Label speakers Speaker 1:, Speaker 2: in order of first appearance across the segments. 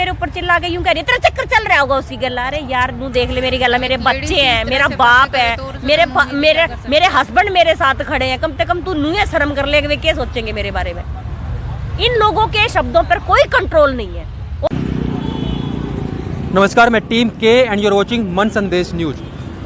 Speaker 1: मेरे ऊपर चिल्ला के यूं कह रही है तेरा चक्कर चल रहा होगा उसी गला। अरे यार नू देख ले मेरी गला, मेरे बच्चे हैं, मेरा बाप है, मेरे हस्बैंड मेरे साथ खड़े हैं, कम से कम तू नू शर्म कर ले, वे क्या सोचेंगे मेरे बारे में। इन लोगों के शब्दों पर कोई कंट्रोल नहीं है।
Speaker 2: नमस्कार, मैं टीम के एंड यूर वॉचिंग मन संदेश न्यूज।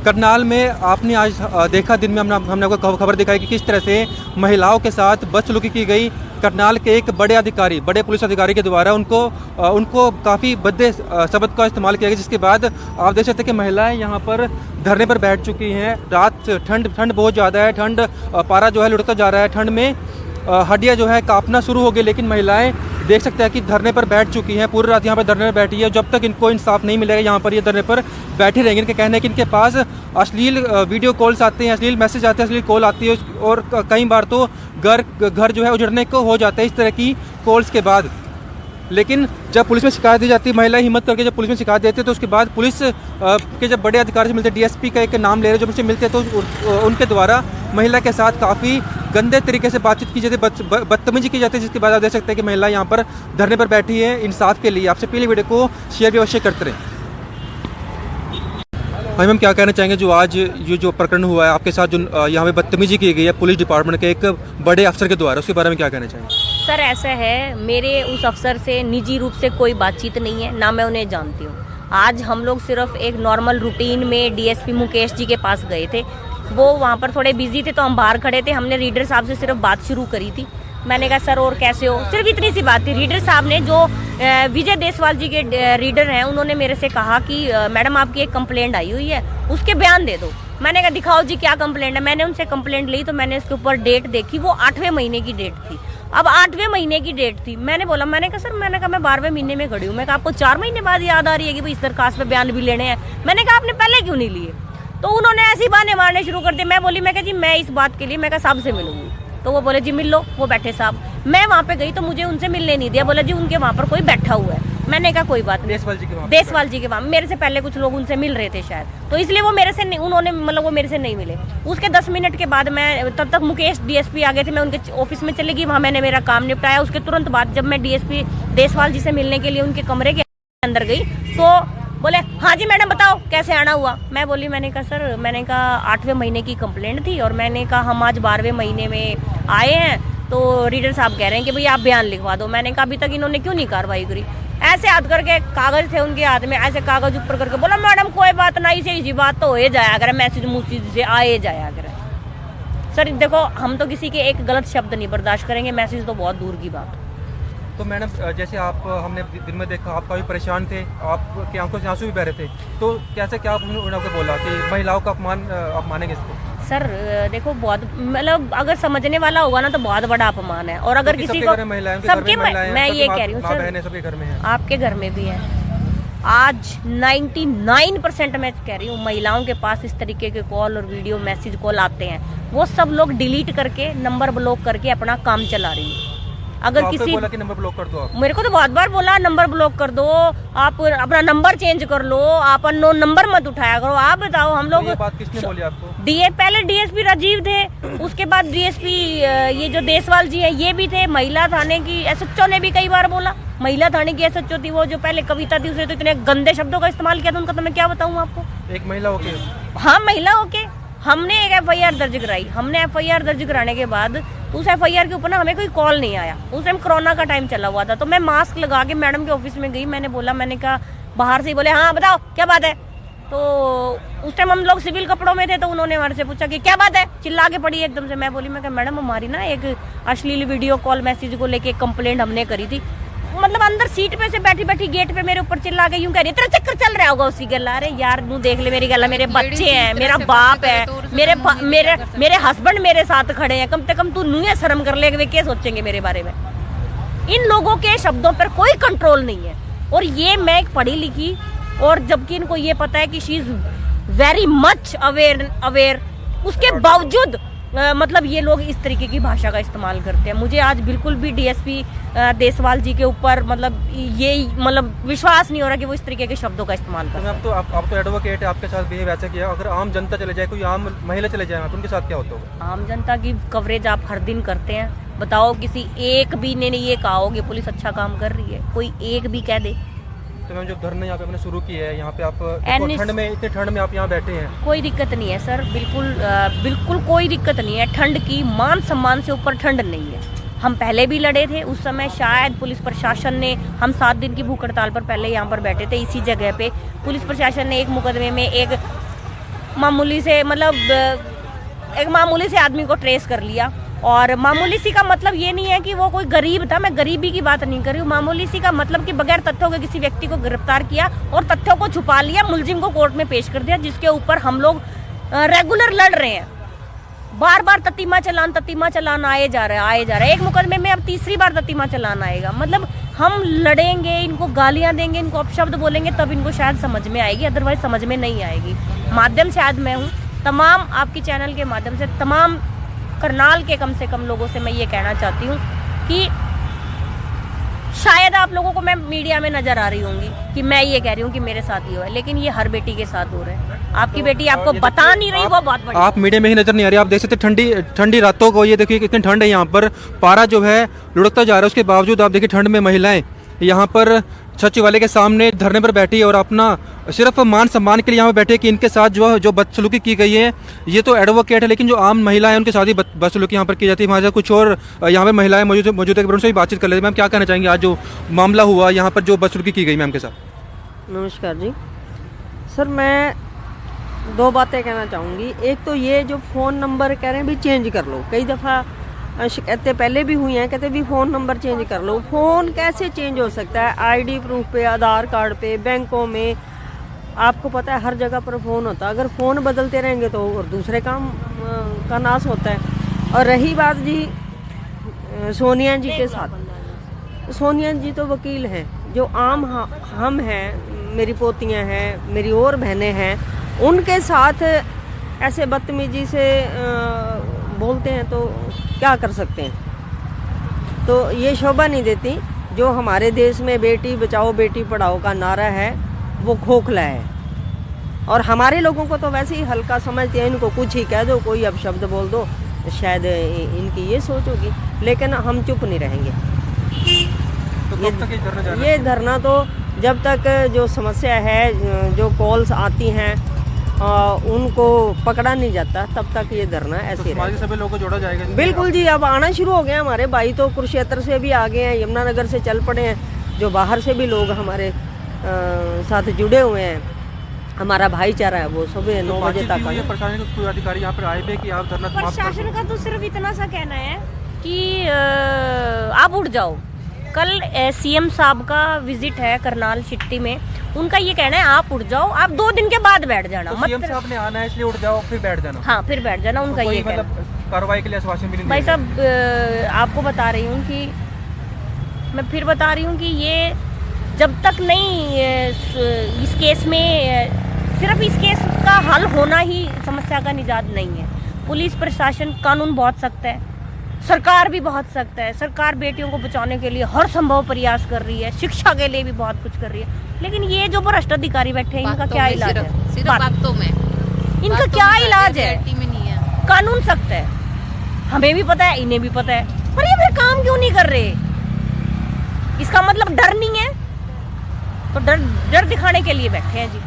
Speaker 2: करनाल में आपने आज देखा, दिन में हमने आपको खबर दिखाई कि किस तरह से महिलाओं के साथ बदसलूकी की गई। करनाल के एक बड़े पुलिस अधिकारी के द्वारा उनको काफ़ी भद्दे शब्द का इस्तेमाल किया गया, जिसके बाद आप देख सकते हैं कि महिलाएं यहां पर धरने पर बैठ चुकी हैं। रात ठंड बहुत ज़्यादा है, ठंड पारा जो है लुढ़कता जा रहा है, ठंड में हड्डियां जो है कांपना शुरू हो गई, लेकिन महिलाएं देख सकते हैं कि धरने पर बैठ चुकी हैं। पूरी रात यहाँ पर धरने पर बैठी है। जब तक इनको इंसाफ नहीं मिलेगा यहाँ पर ये धरने पर बैठे रहेंगे। इनके कहना है कि इनके पास अश्लील वीडियो कॉल्स आते हैं, अश्लील मैसेज आते हैं, अश्लील कॉल आती है, और कई बार तो घर जो है उजड़ने को हो जाता है इस तरह की कॉल्स के बाद। लेकिन जब पुलिस में शिकायत दी जाती है, महिलाएं हिम्मत करके जब पुलिस में शिकायत देते हैं, तो उसके बाद पुलिस के जब बड़े अधिकारी से मिलते हैं, डीएसपी का एक नाम ले रहे जब उनसे मिलते हैं, तो उनके द्वारा महिला के साथ काफ़ी गंदे तरीके से बातचीत की जाती है, बदतमीजी की जाती है, जिसके बाद आप देख सकते हैं कि महिला यहाँ पर धरने पर बैठी है इंसाफ के लिए। आपसे पहले वीडियो को शेयर भी अवश्य करते रहें। भाई मैम, क्या कहना चाहेंगे जो आज ये जो प्रकरण हुआ है आपके साथ, जो यहाँ पे बदतमीजी की गई है पुलिस डिपार्टमेंट के एक बड़े अफसर के द्वारा, उसके बारे में क्या कहना चाहेंगे?
Speaker 1: सर ऐसा है, मेरे उस अफसर से निजी रूप से कोई बातचीत नहीं है, ना मैं उन्हें जानती हूँ। आज हम लोग सिर्फ एक नॉर्मल रूटीन में डीएसपी मुकेश जी के पास गए थे। वो वहाँ पर थोड़े बिजी थे तो हम बाहर खड़े थे। हमने रीडर साहब से सिर्फ बात शुरू करी थी। मैंने कहा सर और कैसे हो, सिर्फ इतनी सी बात थी। रीडर साहब ने, जो विजय देसवाल जी के रीडर हैं, उन्होंने मेरे से कहा कि मैडम आपकी एक कंप्लेंट आई हुई है, उसके बयान दे दो। मैंने कहा दिखाओ जी क्या कंप्लेंट है। मैंने उनसे कंप्लेंट ली तो मैंने उसके ऊपर डेट देखी, वो 8वें महीने की डेट थी। अब 8वें महीने की डेट थी। मैंने कहा सर, मैं 12वें महीने में खड़ी हूँ। मैं कहा आपको 4 महीने बाद याद आ रही है कि भाई इस दरखास्त पे बयान भी लेने हैं। मैंने कहा आपने पहले क्यों नहीं लिए? तो उन्होंने ऐसी बहाने मारने शुरू कर दिए। मैं कहा जी मैं इस बात के लिए साहब से मिलूंगी। तो वो बोले जी मिल लो। वो बैठे साहब, मैं वहाँ पे गई तो मुझे उनसे मिलने नहीं दिया। बोला जी उनके वहाँ पर कोई बैठा हुआ है। मैंने कहा कोई बात नहीं, देसवाल जी के वहाँ मेरे से पहले कुछ लोग उनसे मिल रहे थे शायद, तो इसलिए वो मेरे से नहीं, उन्होंने वो मेरे से नहीं मिले। उसके 10 मिनट के बाद मैं, तब तक मुकेश डीएसपी आ गए थे, मैं उनके ऑफिस में चली गई। वहाँ मैंने मेरा काम निपटाया। उसके तुरंत बाद जब मैं डीएसपी देसवाल जी से मिलने के लिए उनके कमरे के अंदर गई तो बोले हाँ जी मैडम बताओ कैसे आना हुआ। मैंने कहा सर, 8वें महीने की कंप्लेंट थी और मैंने कहा हम आज 12वें महीने में आए हैं, तो रीडर साहब कह रहे हैं कि भाई आप बयान लिखवा दो। मैंने कहा अभी तक इन्होंने क्यों नहीं कार्रवाई करी? ऐसे हाथ करके, कागज थे उनके हाथ में, ऐसे कागज ऊपर करके बोला मैडम कोई बात नहीं, इसी बात तो हो जाया करे, मैसेज मुसीज से आए जाया करे। सर देखो, हम तो किसी के एक गलत शब्द नहीं बर्दाश्त करेंगे, मैसेज तो बहुत दूर की बात।
Speaker 2: तो मैडम, जैसे हमने दिन में देखा आप काफ़ी परेशान थे, आपकी आंखों से आंसू भी बह रहे थे, तो कैसे क्या उन्होंने बोला कि महिलाओं का अपमान आप मानेंगे इसको? सर देखो, बहुत अगर समझने वाला होगा ना तो बहुत बड़ा अपमान है। और अगर किसी को सबके, मैं ये कह रही हूँ सर, सबके घर में है, आपके घर में भी है। आज 99% मैं कह रही हूँ महिलाओं के पास इस तरीके के कॉल और वीडियो मैसेज कॉल आते हैं, वो सब लोग डिलीट करके, नंबर ब्लॉक करके अपना काम चला रही है। अगर किसी बोला कि नंबर ब्लॉक कर दो आप, मेरे को तो बहुत बार बोला नंबर ब्लॉक कर दो, आप अपना नंबर चेंज कर लो, आप अननोन नंबर मत उठाया करो। आप बताओ, हम लोग, ये बात किसने बोली आपको?
Speaker 1: पहले डीएसपी राजीव थे, उसके बाद डीएसपी ये जो देसवाल जी है ये भी थे। महिला थाने की एसएचओ ने भी कई बार बोला। महिला थाने की एसएचओ थी, वो जो पहले कविता थी, उसने तो इतने गंदे शब्दों का इस्तेमाल किया था उनका, तो मैं क्या बताऊँ आपको। एक महिला होके, हाँ महिला होके हमने एक एफआईआर दर्ज कराई। हमने एफआईआर दर्ज कराने के बाद उस एफआईआर के ऊपर ना हमें कोई कॉल नहीं आया। उस टाइम कोरोना का टाइम चला हुआ था, तो मैं मास्क लगा के मैडम के ऑफिस में गई। मैंने कहा, बाहर से ही बोले हाँ बताओ क्या बात है। तो उस टाइम हम लोग सिविल कपड़ों में थे, तो उन्होंने हमारे से पूछा कि क्या बात है, चिल्ला के पड़ी एकदम से। मैं कहा मैडम हमारी ना एक अश्लील वीडियो कॉल मैसेज को लेके कंप्लेंट हमने करी थी। अंदर सीट पे से बैठी बैठी गेट पे मेरे ऊपर चिल्ला के यूं कह रही है तेरा चक्कर चल रहा होगा उसी गला। अरे यार नू देख ले मेरी गला, मेरे बच्चे हैं, मेरा बाप है, मेरे हस्बैंड मेरे साथ खड़े हैं, कम से कम तू नू शर्म कर ले, वे क्या सोचेंगे मेरे बारे में। इन लोगों के शब्दों पर कोई कंट्रोल नहीं है। और ये मैं एक पढ़ी लिखी, और जबकि इनको ये पता है कि she is very much aware, उसके बावजूद ये लोग इस तरीके की भाषा का इस्तेमाल करते हैं। मुझे आज बिल्कुल भी डीएसपी देसवाल जी के ऊपर ये विश्वास नहीं हो रहा कि वो इस तरीके के शब्दों का इस्तेमाल करते हैं। आप तो एडवोकेट है, आपके साथ बिहेव ऐसा किया, अगर आम जनता चले जाए, कोई आम महिला चले जाए, तो उनके साथ क्या होता होगा? आम जनता की कवरेज आप हर दिन करते हैं। बताओ, किसी एक भी ने ये कहा हो कि पुलिस अच्छा काम कर रही है? कोई एक भी कह दे?
Speaker 2: तो मैम जो धरना यहाँ पे आपने शुरू किया है, यहाँ पे आप
Speaker 1: एनी-
Speaker 2: ठंड में, इतने ठंड में आप यहाँ बैठे हैं,
Speaker 1: कोई दिक्कत नहीं है सर, बिल्कुल कोई दिक्कत नहीं है। ठंड की मान सम्मान से ऊपर ठंड नहीं है। हम पहले भी लड़े थे, उस समय शायद पुलिस प्रशासन ने, हम 7 दिन की भूख हड़ताल पर पहले यहाँ पर बैठे थे इसी जगह पे, पुलिस प्रशासन ने एक मुकदमे में एक मामूली से आदमी को ट्रेस कर लिया। और मामूली सी का मतलब ये नहीं है कि वो कोई गरीब था, मैं गरीबी की बात नहीं कर रही हूँ। मामूली सी का मतलब कि बगैर तथ्यों के किसी व्यक्ति को गिरफ्तार किया और तथ्यों को छुपा लिया, मुलजिम को कोर्ट में पेश कर दिया, जिसके ऊपर हम लोग रेगुलर लड़ रहे हैं। बार बार ततीमा चलान आए जा रहा है। एक मुकदमे में अब 3री बार ततीमा चलान आएगा। मतलब हम लड़ेंगे, इनको गालियां देंगे, इनको अपशब्द बोलेंगे, तब इनको शायद समझ में आएगी, अदरवाइज समझ में नहीं आएगी। माध्यम से आज मैं हूँ, तमाम आपकी चैनल के माध्यम से तमाम करनाल के कम से कम लोगों से मैं ये कहना चाहती हूँ कि शायद आप लोगों को मैं मीडिया में नजर आ रही होंगी कि मैं ये कह रही हूँ कि मेरे साथ ही हो है, लेकिन ये हर बेटी के साथ हो रहा है। आपकी बेटी आपको बता नहीं रही, वो बहुत बड़ी।
Speaker 2: आप मीडिया में ही नजर नहीं आ रही। आप देख सकते ठंडी रातों को, ये देखिए कितनी ठंड है यहाँ पर, पारा जो है लुढ़कता जा रहा है, उसके बावजूद आप देखिए ठंड में महिलाएं यहाँ पर सचिवालय के सामने धरने पर बैठी है और अपना सिर्फ मान सम्मान के लिए यहाँ पर बैठे कि इनके साथ जो बदसलूकी की गई है, ये तो एडवोकेट है, लेकिन जो आम महिला है उनके साथ ही बदसलूकी यहाँ पर की जाती है। हमारे साथ कुछ और यहाँ पर महिलाएं मौजूद है, उनसे भी बातचीत कर लेते हैं। मैम क्या कहना चाहेंगे, आज जो मामला हुआ यहाँ पर जो बदसलूकी की गई मैम के साथ?
Speaker 3: नमस्कार जी सर, मैं 2 बातें कहना चाहूँगी। एक तो ये जो फ़ोन नंबर कह रहे हैं भी चेंज कर लो, कई दफ़ा शिकायतें पहले भी हुई हैं, कहते भी फ़ोन नंबर चेंज कर लो। फ़ोन कैसे चेंज हो सकता है? आईडी प्रूफ पे, आधार कार्ड पे, बैंकों में, आपको पता है हर जगह पर फ़ोन होता है। अगर फ़ोन बदलते रहेंगे तो और दूसरे काम का नाश होता है। और रही बात जी सोनिया जी के साथ, सोनिया जी तो वकील हैं, जो आम हम हैं, मेरी पोतियाँ हैं, मेरी और बहनें हैं, उनके साथ ऐसे बदतमीजी से बोलते हैं तो क्या कर सकते हैं? तो ये शोभा नहीं देती। जो हमारे देश में बेटी बचाओ बेटी पढ़ाओ का नारा है वो खोखला है, और हमारे लोगों को तो वैसे ही हल्का समझते हैं, इनको कुछ ही कह दो, कोई अपशब्द बोल दो, शायद इनकी ये सोच होगी, लेकिन हम चुप नहीं रहेंगे।
Speaker 2: तो कब तक ये धरना जारी
Speaker 3: ये धरना तो जब तक जो समस्या है, जो कॉल्स आती हैं उनको पकड़ा नहीं जाता, तब तक ये धरना ऐसे ही रहेगा।
Speaker 2: सभी लोगों को जोड़ा जाएगा?
Speaker 3: बिल्कुल जी, अब आना शुरू हो गए। हमारे भाई तो कुरुक्षेत्र से भी आ गए हैं, यमुनानगर से चल पड़े हैं, जो बाहर से भी लोग हमारे साथ जुड़े हुए हैं। हमारा भाईचारा है वो सुबह 9 बजे तक।
Speaker 2: प्रशासन के कोई अधिकारी यहाँ पर आए थे कि आप धरना समाप्त कर
Speaker 1: प्रशासन का तो सिर्फ इतना सा कहना है कि आप उठ जाओ। कल सीएम साहब का विजिट है करनाल सिटी में, उनका ये कहना है आप उठ जाओ, आप 2 दिन के बाद बैठ जाना।
Speaker 2: तो सीएम साहब ने आना है इसलिए उठ जाओ फिर बैठ जाना?
Speaker 1: हाँ, फिर बैठ जाना, उनका ये कहना।
Speaker 2: कार्रवाई के लिए आश्वासन भी नहीं
Speaker 1: भाई साहब आपको बता रही हूँ कि मैं फिर बता रही हूँ कि ये जब तक नहीं इस केस में, सिर्फ इस केस का हल होना ही समस्या का निजात नहीं है। पुलिस प्रशासन, कानून बहुत सख्त है, सरकार भी बहुत सख्त है। सरकार बेटियों को बचाने के लिए हर संभव प्रयास कर रही है, शिक्षा के लिए भी बहुत कुछ कर रही है, लेकिन ये जो भ्रष्ट अधिकारी बैठे हैं, इनका क्या इलाज है?
Speaker 4: सिर्फ बातों में,
Speaker 1: इनका क्या इलाज है?
Speaker 4: में नहीं है।
Speaker 1: कानून सख्त है, हमें भी पता है, इन्हें भी पता है, पर ये फिर काम क्यों नहीं कर रहे? इसका मतलब डर नहीं है, तो डर दिखाने के लिए बैठे हैं जी।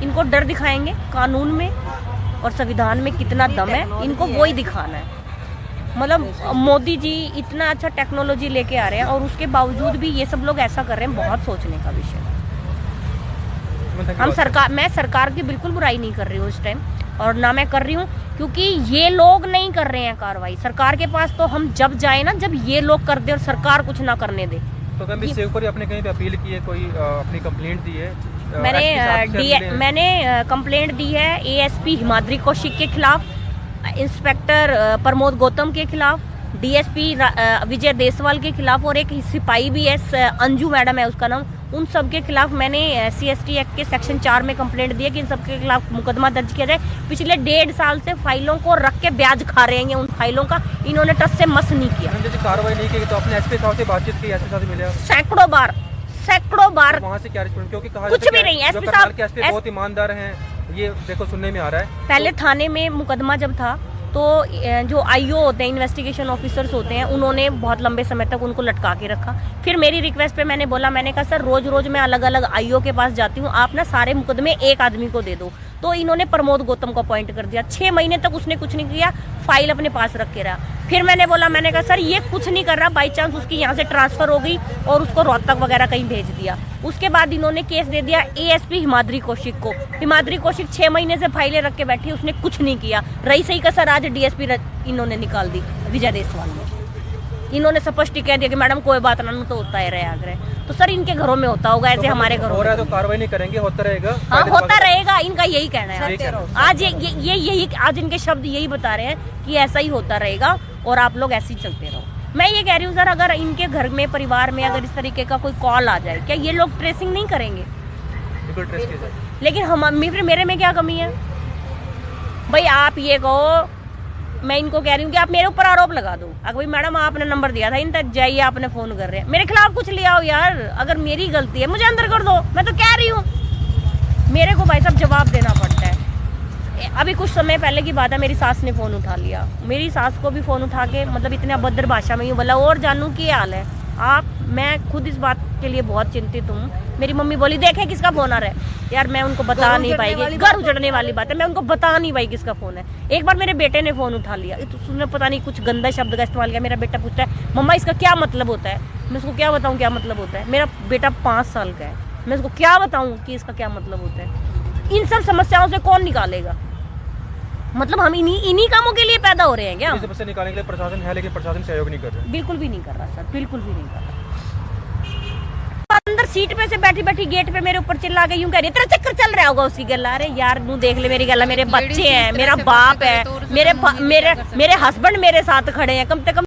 Speaker 1: इनको डर दिखाएंगे, कानून में और संविधान में कितना दम है, इनको वही दिखाना है। मतलब मोदी जी इतना अच्छा टेक्नोलॉजी लेके आ रहे हैं और उसके बावजूद भी ये सब लोग ऐसा कर रहे हैं, बहुत सोचने का विषय है। मैं सरकार की बिल्कुल बुराई नहीं कर रही हूँ इस टाइम, और ना मैं कर रही हूँ क्योंकि ये लोग नहीं कर रहे हैं कार्रवाई। सरकार के पास तो हम जब जाए ना, जब ये लोग कर दे और सरकार कुछ ना करने दे।
Speaker 2: तो मैम इससे ऊपर आपने कहीं पे अपील की है, कोई अपनी कंप्लेंट दी है?
Speaker 1: मैंने कंप्लेंट दी है एएसपी हिमाद्री कौशिक के खिलाफ, इंस्पेक्टर प्रमोद गौतम के खिलाफ, डीएसपी विजय देसवाल के खिलाफ, और एक सिपाही भी है, अंजू मैडम है उसका नाम, उन सब के खिलाफ मैंने CST एक्ट के सेक्शन 4 में कंप्लेंट दी है कि इन सब के खिलाफ मुकदमा दर्ज किया जाए। पिछले 1.5 साल से फाइलों को रख के ब्याज खा रहे हैं उन फाइलों का, इन्होंने टच से मस नहीं किया।
Speaker 2: जैसे कार्रवाई नहीं की तो आपने एसपी साहब से बातचीत की? एसपी साहब से मिले
Speaker 1: सैकड़ों बार
Speaker 2: वहाँ से क्या रिस्पॉन्स? क्योंकि कहा
Speaker 1: कुछ भी नहीं। एसपी साहब
Speaker 2: बहुत ईमानदार हैं, ये देखो सुनने में आ रहा है।
Speaker 1: पहले थाने में मुकदमा जब था तो जो आईओ होते हैं, इन्वेस्टिगेशन ऑफिसर्स होते हैं, उन्होंने बहुत लंबे समय तक उनको लटका के रखा। फिर मेरी रिक्वेस्ट पे मैंने बोला, मैंने कहा सर रोज रोज मैं अलग अलग आईओ के पास जाती हूँ, आप ना सारे मुकदमे एक आदमी को दे दो। तो इन्होंने प्रमोद गौतम को अपॉइंट कर दिया। 6 महीने तक उसने कुछ नहीं किया, फाइल अपने पास रख के रहा। फिर मैंने बोला, मैंने कहा सर ये कुछ नहीं कर रहा, बाई चांस उसकी यहाँ से ट्रांसफर हो गई और उसको रोहतक वगैरह कहीं भेज दिया। उसके बाद इन्होंने केस दे दिया एएसपी हिमाद्री कौशिक को। हिमाद्री कौशिक 6 महीने से फाइलें रख के बैठी, उसने कुछ नहीं किया। रही सही का सर आज डीएसपी इन्होंने निकाल दी, विजय देसवाल ने। इन्होंने स्पष्ट कह दिया कि मैडम कोई बात ना, तो होता है रहे आग्रह। तो सर इनके घरों में होता होगा ऐसे, हमारे घरों में
Speaker 2: तो कार्रवाई नहीं करेंगे, होता रहेगा।
Speaker 1: हाँ होता रहेगा, इनका यही कहना है। आज यही आज इनके शब्द यही बता रहे हैं कि ऐसा ही होता रहेगा और आप लोग ऐसे ही चलते रहो। मैं ये कह रही हूँ सर, अगर इनके घर में, परिवार में अगर इस तरीके का कोई कॉल आ जाए, क्या ये लोग ट्रेसिंग नहीं करेंगे?
Speaker 2: बिल्कुल ट्रेस किया जाए।
Speaker 1: लेकिन हम फिर मेरे में क्या कमी है भाई? आप ये कहो, मैं इनको कह रही हूँ कि आप मेरे ऊपर आरोप लगा दो। अगर भाई मैडम आपने नंबर दिया था, इन तक जाइए, आपने फोन कर रहे हैं, मेरे खिलाफ कुछ ले आओ यार। अगर मेरी गलती है मुझे अंदर कर दो, मैं तो कह रही हूँ। मेरे को भाई साहब जवाब देना पड़ता है। अभी कुछ समय पहले की बात है, मेरी सास ने फोन उठा लिया। मेरी सास को भी फोन उठा के मतलब इतने अभद्र भाषा में यूँ बोला, और जानू क्या हाल है आप? मैं खुद इस बात के लिए बहुत चिंतित हूँ। मेरी मम्मी बोली देखे किसका फोन आ रहा है। यार मैं उनको बता नहीं पाएगी, घर उजड़ने वाली बात है, मैं उनको बता नहीं पाई किसका फोन है। एक बार मेरे बेटे ने फोन उठा लिया, तो उसने पता नहीं कुछ गंदा शब्द का इस्तेमाल किया। मेरा बेटा पूछता है मम्मा इसका क्या मतलब होता है? मैं उसको क्या बताऊँ क्या मतलब होता है? मेरा बेटा 5 साल का है, मैं उसको क्या बताऊँ कि इसका क्या मतलब होता है? इन सब समस्याओं से कौन निकालेगा? मतलब हम इन्हीं कामों के लिए पैदा हो रहे हैं क्या?
Speaker 2: इस समस्या निकालने के लिए प्रशासन है, लेकिन प्रशासन सहयोग नहीं कर रहा।
Speaker 1: बिल्कुल भी नहीं कर रहा सर, बिल्कुल भी नहीं कर रहा। अंदर सीट पे से बैठी बैठी गेट पे मेरे ऊपर चिल्ला के यूं कह रही है तेरा चक्कर चल रहा होगा उसकी गला। अरे यार नू देख ले मेरी गला, मेरे बच्चे हैं, मेरा बाप है, मेरे हस्बैंड मेरे साथ खड़े हैं, कम से कम